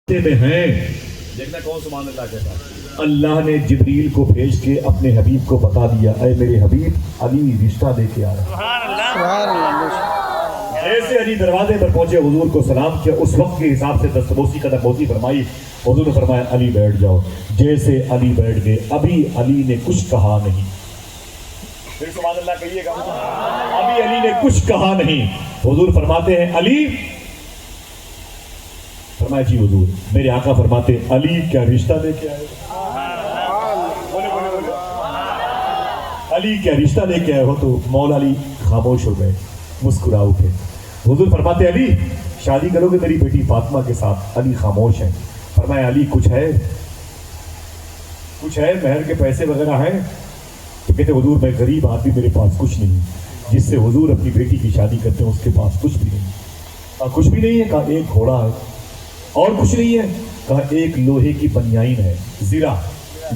میں ہیں دیکھنا کون سبحان اللہ کہتا ہے. اللہ نے جبریل کو بھیج کے اپنے حبیب کو بتا دیا اے میرے حبیب علی رشتہ لے کے آیا. ایسے علی دروازے پر پہنچے حضور کو سلام کیا. اس وقت کے حساب سے دستبوسی قدم بوسی فرمائی. حضور نے فرمایا علی بیٹھ جاؤ. جیسے علی بیٹھ گئے ابھی علی نے کچھ کہا نہیں. پھر سبحان اللہ کہیے گا. ابھی علی نے کچھ کہا نہیں. حضور فرماتے ہیں علی. فرمایا جی حضور. میرے آقا فرماتے ہیں علی کیا رشتہ لے کے آئے. علی کیا رشتہ لے کے آئے ہو. تو مولا علی خاموش ہو گئے, مسکرا اٹھے. حضور فرماتے علی شادی کرو گے میری بیٹی فاطمہ کے ساتھ. علی خاموش ہے. فرمایا علی کچھ ہے مہر کے پیسے وغیرہ ہیں. تو کہتے حضور میں غریب آدمی, میرے پاس کچھ نہیں. جس سے حضور اپنی بیٹی کی شادی کرتے ہیں اس کے پاس کچھ بھی نہیں. کچھ بھی نہیں ہے. کہا ایک گھوڑا ہے. اور کچھ نہیں ہے. کہا ایک لوہے کی بنیائن ہے, زرہ.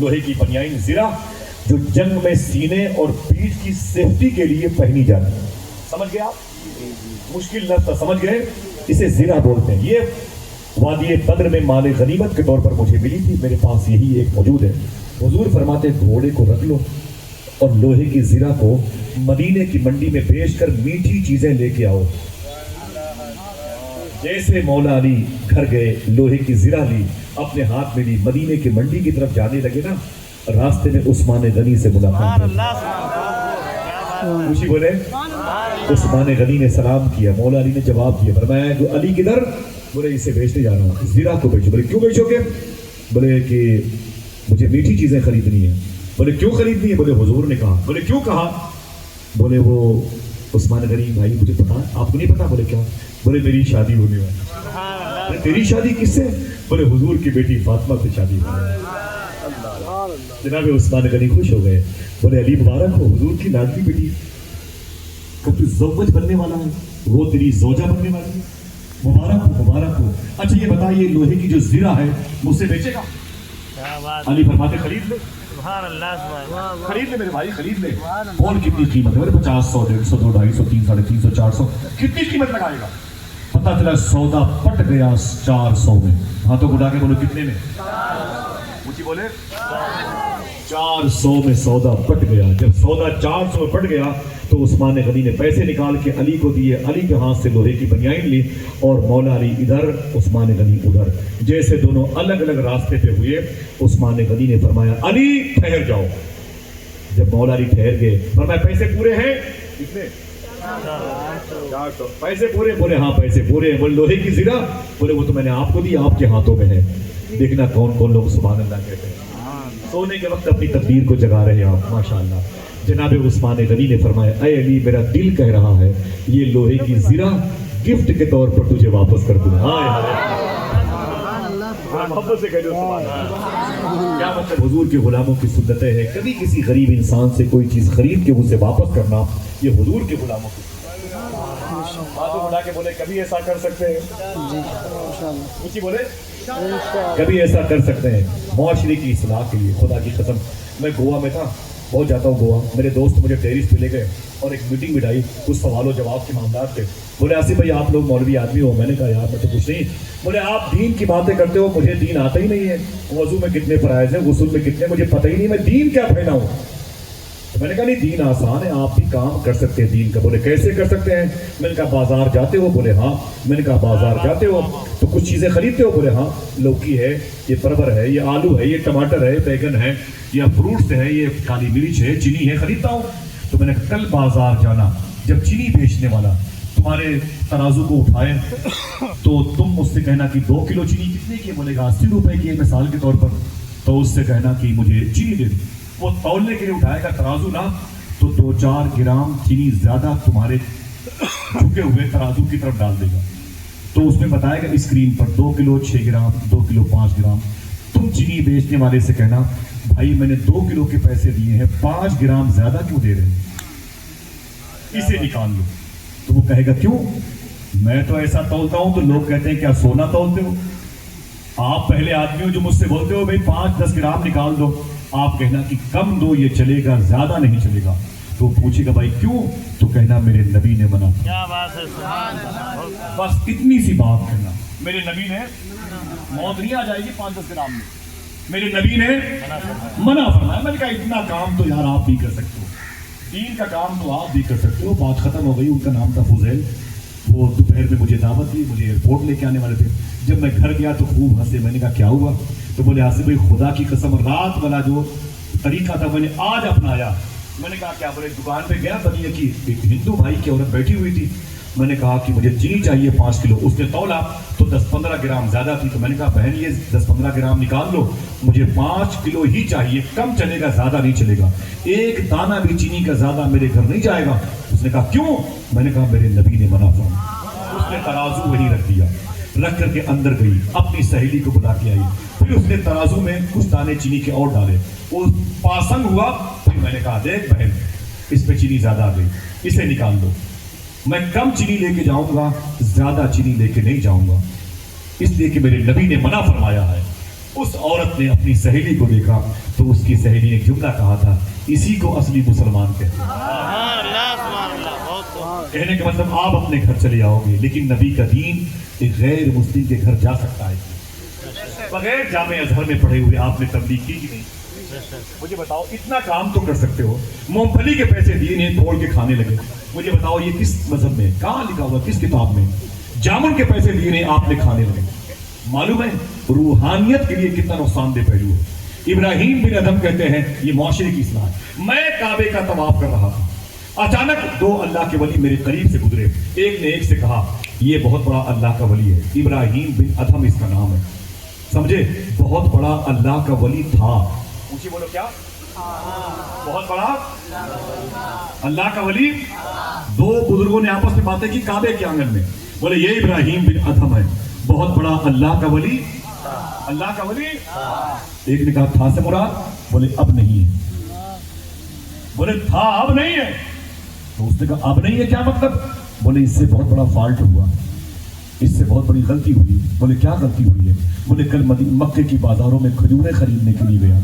لوہے کی بنیائن زرہ جو جنگ میں سینے اور پیٹھ کی سیفٹی کے لیے پہنی جاتی ہے. سمجھ گئے آپ؟ مشکل لفظ سمجھ گئے. اسے زرہ بولتے ہیں. یہ وادی بدر میں مال غنیمت کے طور پر مجھے ملی تھی. میرے پاس یہی ایک موجود ہے. حضور فرماتے گھوڑے کو رکھ لو اور لوہے کی زرہ کو مدینے کی منڈی میں بیچ کر میٹھی چیزیں لے کے آؤ. جیسے مولا علی گھر گئے, لوہے کی زرہ لی, اپنے ہاتھ میں لی, مدینے کی منڈی کی طرف جانے لگے نا, راستے میں عثمان غنی سے ملاقات ہوئی. خوشی بولے. عثمان غنی نے سلام کیا. مولا علی نے جواب دیا. فرمایا جو علی کدھر. بولے اسے بیچنے جا رہا ہوں. زرہ کو بیچو. بولے کیوں بیچو گے. بولے کہ مجھے میٹھی چیزیں خریدنی ہیں. بولے کیوں خریدنی ہے. بولے حضور نے کہا. بولے کیوں کہا. بولے وہ عثمان غنی بھائی مجھے پتا, آپ کو نہیں پتا. بولے کیا. بولے میری شادی ہونے والی. تیری شادی کس سے. بولے حضور کی بیٹی فاطمہ سے شادی ہونے والی. جناب عثمان غنی خوش ہو گئے. بولے علی مبارک ہو, حضور کی لاڈلی بیٹی کب تو زوج بننے والا ہے, وہ تیری زوجہ بننے والی ہے. مبارک ہو مبارک ہو. اچھا یہ بتا یہ لوہے کی جو زرہ ہے مجھ سے بیچے گا. علی فرماتے خرید لے. خرید لے میرے بھائی خرید لے. اور کتنی قیمت ہے. 50 100 150 200 250 300 350 400 کتنی قیمت لگائے گا. پتہ چلا سودا پٹ گیا 400 میں. ہاتھوں کو اٹھا کے بولو کتنے میں. اونچی بولے. 400 میں سودا پٹ گیا. جب سودا 400 میں پٹ گیا تو عثمان غنی نے پیسے نکال کے علی کو دیے. علی کے ہاتھ سے لوہے کی بنیائن لی اور مولا علی ادھر, عثمان غنی ادھر. جیسے دونوں الگ الگ راستے پہ ہوئے, عثمان غنی نے فرمایا علی ٹھہر جاؤ. جب مولا علی ٹھہر گئے فرمایا پیسے پورے ہیں. کتنے. 400. پیسے پورے. بولے ہاں پیسے پورے ہیں. بولے لوہے کی زرہ. بولے وہ تو میں نے آپ کو دی, آپ کے ہاتھوں میں ہے. دیکھنا کون کون لوگ سبحان اللہ کہتے ہیں. سونے کے وقت اپنی تقدیر کو جگا رہے ہیں آپ. ماشاءاللہ. جناب عثمان غنی نے فرمایا اے علی میرا دل کہہ رہا ہے یہ لوہے کی زرہ گفٹ کے طور پر تجھے واپس کر دوں. محبت سے کہہ دو سبحان اللہ. کیا مطلب حضور کے غلاموں کی سنتیں ہیں. کبھی کسی غریب انسان سے کوئی چیز خرید کے اسے واپس کرنا یہ حضور کے غلاموں کی باتوں اٹھا کے بولے کبھی ایسا کر سکتے ہیں. اونچی بولے. کبھی ایسا کر سکتے ہیں معاشرے کی اصلاح کے لیے. خدا کی قسم میں گوا میں تھا, بہت جاتا ہوں گوا. میرے دوست مجھے ٹیرس پہ لے گئے اور ایک میٹنگ بٹھائی. کچھ سوال و جواب کے معاملات تھے. بولے آصف بھائی آپ لوگ مولوی آدمی ہو. میں نے کہا یار میں تو کچھ نہیں. بولے آپ دین کی باتیں کرتے ہو, مجھے دین آتا ہی نہیں ہے. وضو میں کتنے فرائض ہیں, غسل میں کتنے, مجھے پتہ ہی نہیں میں دین کیا پھیلاؤں. تو میں نے کہا نہیں دین آسان ہے, آپ بھی کام کر سکتے ہیں دین کا. بولے کیسے کر سکتے ہیں. میں نے کہا بازار جاتے ہو. بولے ہاں. میں نے کہا بازار جاتے ہو تو کچھ چیزیں خریدتے ہو. بولے ہاں لوکی ہے, یہ پرور ہے, یہ آلو ہے, یہ ٹماٹر ہے, بیگن ہے, یا فروٹس ہے, یہ کالی مرچ ہے, چینی ہے, خریدتا ہوں. تو میں نے کہا کل بازار جانا, جب چینی بیچنے والا تمہارے ترازو کو اٹھائے تو تم مجھ سے کہنا کہ 2 کلو چینی کتنے کی ہے. بولے گا 80 روپے کی ہے مثال کے طور پر. تو اس سے کہنا کہ مجھے چینی دے دو. وہ تولنے کے لیے اٹھائے گا ترازو نا, تو 2-4 گرام چینی زیادہ تمہارے جھکے ہوئے ترازو کی طرف ڈال دے گا. تو اس میں بتائے گا اسکرین پر 2 کلو 6 گرام 2 کلو 5 گرام. تم چینی بیچنے والے سے کہنا بھائی میں نے 2 کلو کے پیسے دیے ہیں, 5 گرام زیادہ کیوں دے رہے ہیں, اسے نکال لو. تو وہ کہے گا کیوں, میں تو ایسا تولتا ہوں تو لوگ کہتے ہیں کیا سونا تولتے ہو. آپ پہلے آدمی ہو جو مجھ سے بولتے ہو بھائی 5-10 گرام نکال دو. آپ کہنا کہ کم دو, یہ چلے گا, زیادہ نہیں چلے گا. تو پوچھے گا بھائی کیوں, تو کہنا میرے نبی نے منع. بس اتنی سی بات کہنا, میرے نبی نے موت نہیں آ جائے گی 5-10 گرام میں. میرے نبی نے منع فرمایا. میں نے کہا اتنا کام تو یار آپ بھی کر سکتے ہو, دین کا کام تو آپ بھی کر سکتے ہو. بات ختم ہو گئی. ان کا نام تھا فضیل. وہ دوپہر میں مجھے دعوت دی, مجھے ایئرپورٹ لے کے آنے والے تھے. جب میں گھر گیا تو خوب ہنسے. میں نے کہا کیا ہوا؟ تو بولے آصف بھائی خدا کی قسم رات والا جو طریقہ تھا میں نے آج اپنایا. میں نے کہا کیا؟ بولے دکان پہ گیا بنیا کی ایک ہندو بھائی کی عورت بیٹھی ہوئی تھی. میں نے کہا کہ مجھے چینی چاہیے 5 کلو. اس نے تولا تو 10-15 گرام زیادہ تھی. تو میں نے کہا بہن یہ 10-15 گرام نکال لو, مجھے 5 کلو ہی چاہیے, کم چلے گا زیادہ نہیں چلے گا, ایک دانہ بھی چینی کا زیادہ میرے گھر نہیں جائے گا. اس نے کہا کیوں؟ میں نے کہا میرے نبی نے منع فرمایا. اس نے ترازو وہی رکھ دیا, رکھ کر کے اندر گئی, اپنی سہیلی کو بلا کے آئی. پھر اس نے ترازو میں کچھ دانے چینی کے اور ڈالے, وہ پاسنگ ہوا. پھر میں نے کہا دیکھ بہن اس پہ چینی زیادہ آ گئی, اسے نکال دو. میں کم چینی لے کے جاؤں گا, زیادہ چینی لے کے نہیں جاؤں گا, اس لیے کہ میرے نبی نے منع فرمایا ہے. اس عورت نے اپنی سہیلی کو دیکھا تو اس کی سہیلی نے جملہ کہا تھا, اسی کو اصلی مسلمان کہتے ہیں. کہنے کا مطلب آپ اپنے گھر چلے آؤ گے, لیکن نبی کا دین ایک غیر مسلم کے گھر جا سکتا ہے. بغیر جامع ازہر میں پڑھے ہوئے آپ نے تبلیغ کی کہ نہیں؟ مجھے بتاؤ اتنا کام تو کر سکتے ہو. مونگ پھلی کے پیسے دیے نے توڑ کے کھانے لگے. مجھے بتاؤ یہ کس مذہب میں, کہاں لکھا ہوا, کس کتاب میں؟ جامن کے پیسے دیے نے آپ نے کھانے لگے. معلوم ہے روحانیت کے لیے کتنا نقصان دہ پہلو ہے. ابراہیم بن ادم کہتے ہیں یہ معاشرے کی اصلاح ہے. میں کعبے کا طواف کر رہا تھا, اچانک 2 اللہ کے ولی میرے قریب سے گزرے. ایک نے ایک سے کہا یہ بہت بڑا اللہ کا ولی ہے, ابراہیم بن ادم اس کا نام ہے. سمجھے, بہت بڑا اللہ کا ولی تھا. اونچی بولو کیا؟ بہت بڑا اللہ کا ولی. 2 بزرگوں نے آپس میں باتیں کی کعبے کے آنگن میں. بولے یہ ابراہیم بن ادھم ہے, بہت بڑا اللہ کا ولی. اللہ کا ولی. ایک نے کہا تھا سے مراد؟ بولے اب نہیں ہے. بولے تھا اب نہیں ہے. تو اس نے کہا اب نہیں ہے کیا مطلب؟ بولے اس سے بہت بڑا فالٹ ہوا, اس سے بہت بڑی غلطی ہوئی. بولے کیا غلطی ہوئی ہے؟ بولے کل مکے کی بازاروں میں کھجوریں خریدنے کے لیے گیا.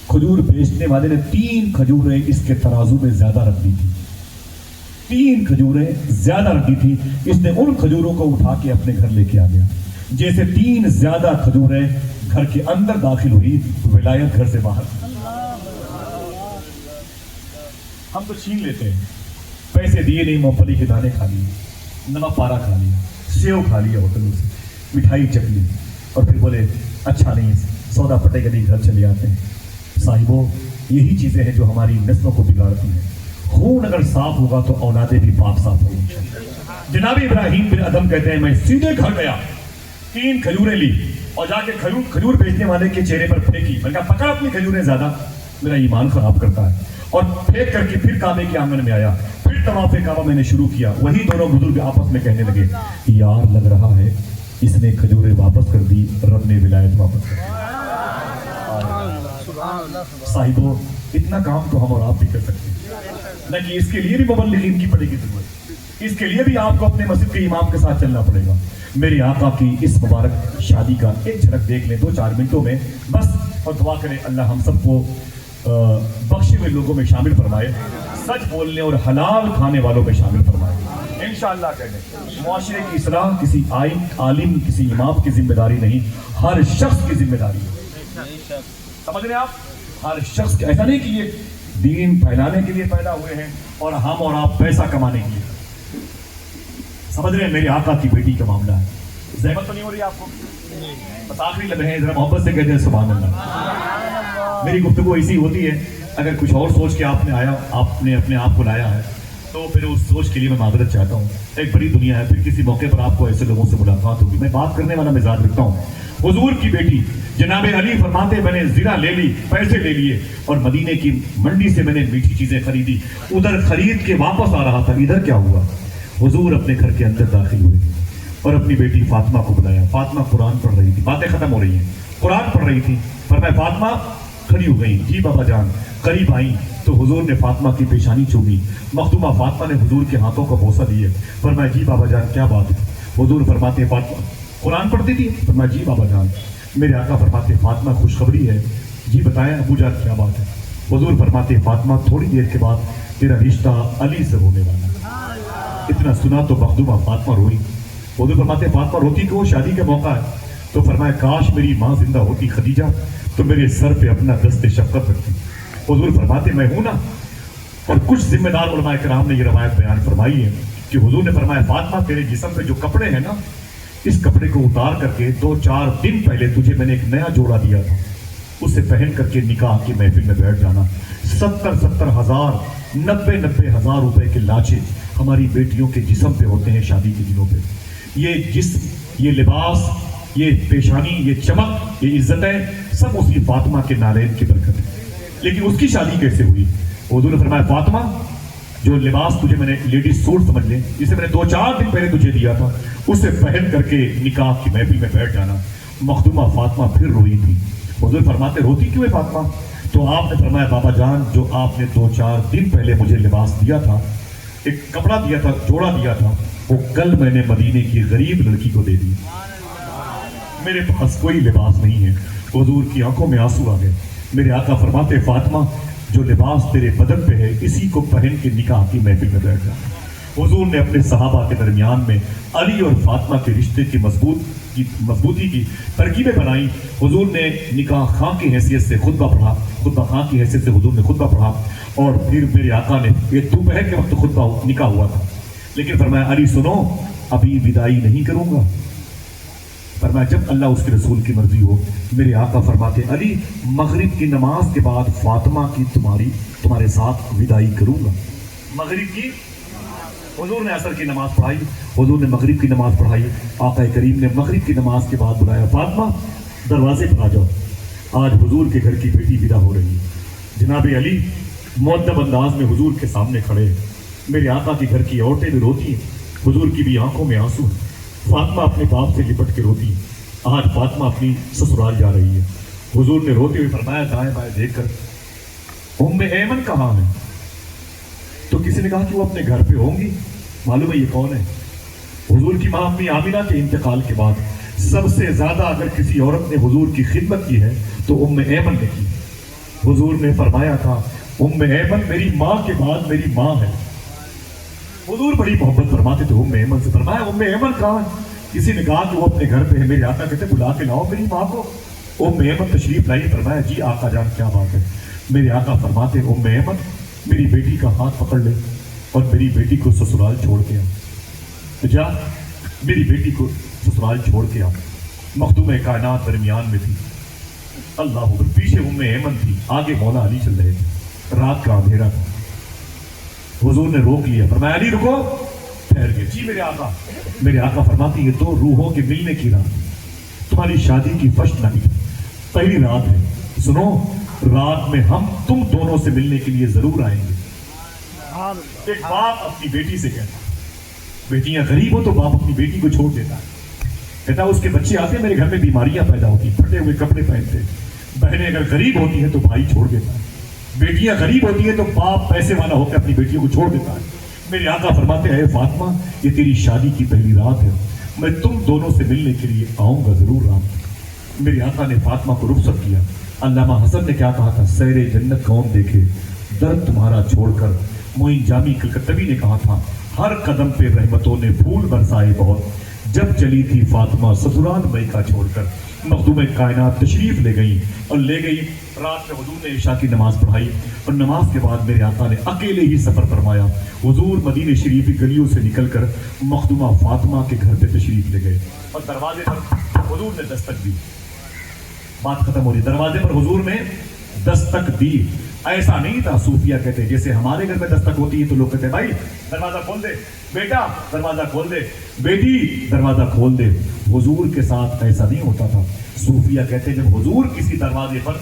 کھجور بیچنے والے نے 3 کھجوریں اس کے ترازو میں زیادہ رکھ دی تھی. 3 کھجوریں زیادہ رکھ دی تھی. اس نے ان کھجوروں کو اٹھا کے اپنے گھر لے کے آ گیا. جیسے 3 زیادہ کھجوریں گھر کے اندر داخل ہوئی, ولایت گھر سے باہر. ہم تو چھین لیتے ہیں, پیسے دیے نہیں, مونگ پھلی کے دانے کھا لیے, نمک پارا کھا لیا, سیو کھا لیا ہوٹلوں سے, مٹھائی چکھ لی, اور پھر بولے اچھا نہیں سودا پٹے کے لیے گھر چلے آتے ہیں. صاحبوں یہی چیزیں ہیں جو ہماری نسلوں کو بگاڑتی ہیں. خون اگر صاف ہوگا تو اولادیں بھی پاک صاف ہوں گی. جناب ابراہیم بن ادم کہتے ہیں میں سیدھے گھر گیا, 3 کھجوریں لی اور جا کے کھجور بیچنے والے کے چہرے پر پھینکی. میں نے کہا پکڑ اپنی کھجوریں زیادہ, میرا ایمان خراب کرتا ہے. اور پھینک کر کے پھر کعبے کے آنگن میں آیا, پھر طواف کعبہ میں نے شروع کیا. وہی دونوں بزرگ آپس میں کہنے لگے یار لگ رہا ہے اس نے کھجوریں واپس کر دی, رب نے ولایت واپس کر دی. صاحبوں اتنا کام تو ہم اور آپ بھی کر سکتے ہیں, نہ کہ اس کے لیے بھی مبلغین کی پڑے گی ضرورت. اس کے لیے بھی آپ کو اپنے مسجد کے امام کے ساتھ چلنا پڑے گا. میرے آقا کی اس مبارک شادی کا ایک جھلک دیکھ لیں 2-4 منٹوں میں بس, اور دعا کریں اللہ ہم سب کو بخشے ہوئے لوگوں میں شامل فرمائے, سچ بولنے اور حلال کھانے والوں میں شامل فرمائے انشاءاللہ. کہنے معاشرے کی اصلاح کسی عالم کسی امام کی ذمہ داری نہیں, ہر شخص کی ذمہ داری ہے. سمجھ رہے آپ, ہر شخص کے, ایسا نہیں کہ یہ دین پھیلانے کے لیے پیدا ہوئے ہیں اور ہم اور آپ پیسہ کمانے کے لیے. سمجھ رہے ہیں میرے آقا کی بیٹی کا معاملہ ہے. زحمت تو نہیں ہو رہی آپ کو؟ بس آخری لمحے ہیں, ذرا محبت سے کہتے ہیں سبحان اللہ. میری گفتگو ایسی ہوتی ہے, اگر کچھ اور سوچ کے آپ نے آیا, آپ نے اپنے آپ کو لایا ہے تو پھر اس سوچ کے لیے میں معذرت چاہتا ہوں. ایک بڑی دنیا ہے, پھر کسی موقع پر آپ کو ایسے لوگوں سے ملاقات ہوگی. میں بات کرنے والا مزاج رکھتا ہوں. حضور کی بیٹی جناب علی فرماتے میں نے زرہ لے لی, پیسے لے لیے اور مدینے کی منڈی سے میں نے میٹھی چیزیں خریدی. ادھر خرید کے واپس آ رہا تھا, ادھر کیا ہوا؟ حضور اپنے گھر کے اندر داخل ہوئے اور اپنی بیٹی فاطمہ کو بلایا. فاطمہ قرآن پڑھ رہی تھی, باتیں ختم ہو رہی ہیں, قرآن پڑھ رہی تھی. فرمایا فاطمہ کھڑی ہو گئی. جی بابا جان. قریب آئیں تو حضور نے فاطمہ کی پیشانی چومی. مخدومہ فاطمہ نے حضور کے ہاتھوں کو بوسہ دیے. فرمایا جی بابا جان کیا بات ہے؟ حضور فرماتے فاطمہ قرآن پڑھتی تھی؟ فرمایا جی بابا جان. میرے آقا فرماتے فاطمہ خوشخبری ہے. جی بتائیں ابو جان کیا بات ہے؟ حضور فرماتے فاطمہ تھوڑی دیر کے بعد تیرا رشتہ علی سے ہونے والا ہے. اتنا سنا تو مخدومہ فاطمہ روئی. حضور فرماتے فاطمہ روتی کہ وہ شادی کا موقع ہے. تو فرمایا کاش میری ماں زندہ ہوتی خدیجہ تو میرے سر پہ اپنا دست شفقت رکھتی. حضور فرماتے میں ہوں نا. اور کچھ ذمہ دار علماء کرام نے یہ روایت بیان فرمائی ہے کہ حضور نے فرمایا فاطمہ تیرے جسم پہ جو کپڑے ہیں نا اس کپڑے کو اتار کر کے 2-4 دن پہلے تجھے میں نے ایک نیا جوڑا دیا تھا, اسے پہن کر کے نکاح کی محفل میں بیٹھ جانا. 70 ہزار 90 ہزار روپے کے لاچے ہماری بیٹیوں کے جسم پہ ہوتے ہیں شادی کے دنوں پہ. یہ جسم, یہ لباس, یہ پیشانی, یہ چمک, یہ عزتیں سب اسی فاطمہ کے نالین کی برکت ہے. لیکن اس کی شادی کیسے ہوئی؟ حضور نے فرمایا فاطمہ جو لباس تجھے میں نے لیڈیز سوٹ سمجھ لیں جسے میں نے 2-4 دن پہلے تجھے دیا تھا اسے پہن کر کے نکاح کی محفل میں بیٹھ جانا. مخدومہ فاطمہ پھر روئی تھی. حضور فرماتے روتی کیوں ہے فاطمہ؟ تو آپ نے فرمایا بابا جان جو آپ نے 2-4 دن پہلے مجھے لباس دیا تھا, ایک کپڑا دیا تھا, جوڑا دیا تھا, وہ کل میں نے مدینے کی غریب لڑکی کو دے دیا. میرے پاس کوئی لباس نہیں ہے. حضور کی آنکھوں میں آنسو آ گئے. میرے آقا فرماتے فاطمہ جو لباس تیرے بدن پہ ہے اسی کو پہن کے نکاح کی محفل میں بیٹھ جا. حضور نے اپنے صحابہ کے درمیان میں علی اور فاطمہ کے رشتے کی مضبوطی کی ترکیبیں بنائی. حضور نے نکاح خاں کی حیثیت سے خطبہ خاں کی حیثیت سے حضور نے خطبہ پڑھا اور پھر میرے آقا نے یہ دوپہر کے وقت خطبہ نکاح ہوا تھا لیکن فرمایا علی سنو ابھی وداعی نہیں کروں گا. فرمایا جب اللہ اس کے رسول کی مرضی ہو. میرے آقا فرماتے علی مغرب کی نماز کے بعد فاطمہ کی تمہارے ساتھ وداعی کروں گا. مغرب کی حضور نے عصر کی نماز پڑھائی, حضور نے مغرب کی نماز پڑھائی. آقا کریم نے مغرب کی نماز کے بعد بلایا فاطمہ دروازے پر آ جاؤ, آج حضور کے گھر کی بیٹی ودا ہو رہی ہے. جناب علی مؤدب انداز میں حضور کے سامنے کھڑے ہیں. میرے آقا کے گھر کی عورتیں بھی روتی ہیں, حضور کی بھی آنکھوں میں آنسو ہیں. فاطمہ اپنے باپ سے لپٹ کے روتی ہے. آج فاطمہ اپنی سسرال جا رہی ہے. حضور نے روتے ہوئے فرمایا دائیں بائیں دیکھ کر ام ایمن کہاں ہے؟ تو کسی نے کہا کہ وہ اپنے گھر پہ ہوں گی. معلوم ہے یہ کون ہے؟ حضور کی ماں امی آمینہ کے انتقال کے بعد سب سے زیادہ اگر کسی عورت نے حضور کی خدمت کی ہے تو ام ایمن نے کی. حضور نے فرمایا تھا ام ایمن میری ماں کے بعد میری ماں ہے. حضور بڑی محبت فرماتے تھے ام ایمن سے. فرمایا ام ایمن کہاں ہے؟ کسی نے کہا کہ وہ اپنے گھر پہ ہے. میرے آقا کہتے بلا کے لاؤ میری ماں کو. ام ایمن تشریف لائی. فرمایا جی آقا جان کیا بات ہے؟ میرے آقا فرماتے ام ایمن میری بیٹی کا ہاتھ پکڑ لے اور میری بیٹی کو سسرال چھوڑ کے آ. جا میری بیٹی کو سسرال چھوڑ کے آ. مخدوم کائنات درمیان میں تھی. اللہ اکبر. پیچھے ام ایمن تھی, آگے مولا علی چل رہے تھے. رات کا اندھیرا تھا. حضور نے روک لیا. فرمایا علی رکو. ٹھہر گئے. جی میرے آقا. میرے آقا فرماتے یہ تو روحوں کے ملنے کی رات ہے. تمہاری شادی کی فرسٹ نائٹ پہلی رات ہے. سنو رات میں ہم تم دونوں سے ملنے کے لیے ضرور آئیں گے. ایک باپ اپنی بیٹی سے کہتا, بیٹیاں غریب ہو تو باپ اپنی بیٹی کو چھوڑ دیتا ہے. کہتا اس کے بچے آتے میرے گھر میں بیماریاں پیدا ہوتی, پھٹے ہوئے کپڑے پہنتے. بہنیں اگر غریب ہوتی ہیں تو بھائی چھوڑ دیتا ہے. بیٹیاں غریب ہوتی ہیں تو باپ پیسے والا ہو کے اپنی بیٹیوں کو چھوڑ دیتا ہے. میرے آقا فرماتے ہیں فاطمہ یہ تیری شادی کی پہلی رات ہے, میں تم دونوں سے ملنے کے لیے آؤں گا ضرور رات. میرے آقا نے فاطمہ کو رخصت کیا. علامہ حسن نے کیا کہا تھا؟ سیر جنت کون دیکھے درد تمہارا چھوڑ کر. معین جامی کلکتوی نے کہا تھا ہر قدم پہ رحمتوں نے پھول برسائے بہت, جب چلی تھی فاطمہ سسرال میکا چھوڑ کر. مخدوم کائنات تشریف لے گئی اور لے گئی. رات میں حضور نے عشاء کی نماز پڑھائی اور نماز کے بعد میرے آقا نے اکیلے ہی سفر فرمایا. حضور مدینہ شریف کی گلیوں سے نکل کر مخدومہ فاطمہ کے گھر پہ تشریف لے گئے اور دروازے پر حضور نے دستک دی. بات ختم ہو رہی. دروازے پر حضور نے دستک دی. ایسا نہیں تھا صوفیہ کہتے جیسے ہمارے گھر میں دستک ہوتی ہے تو لوگ کہتے بھائی دروازہ کھول دے, بیٹا دروازہ کھول دے, بیٹی دروازہ کھول دے. حضور کے ساتھ ایسا نہیں ہوتا تھا. صوفیہ کہتے جب حضور کسی دروازے پر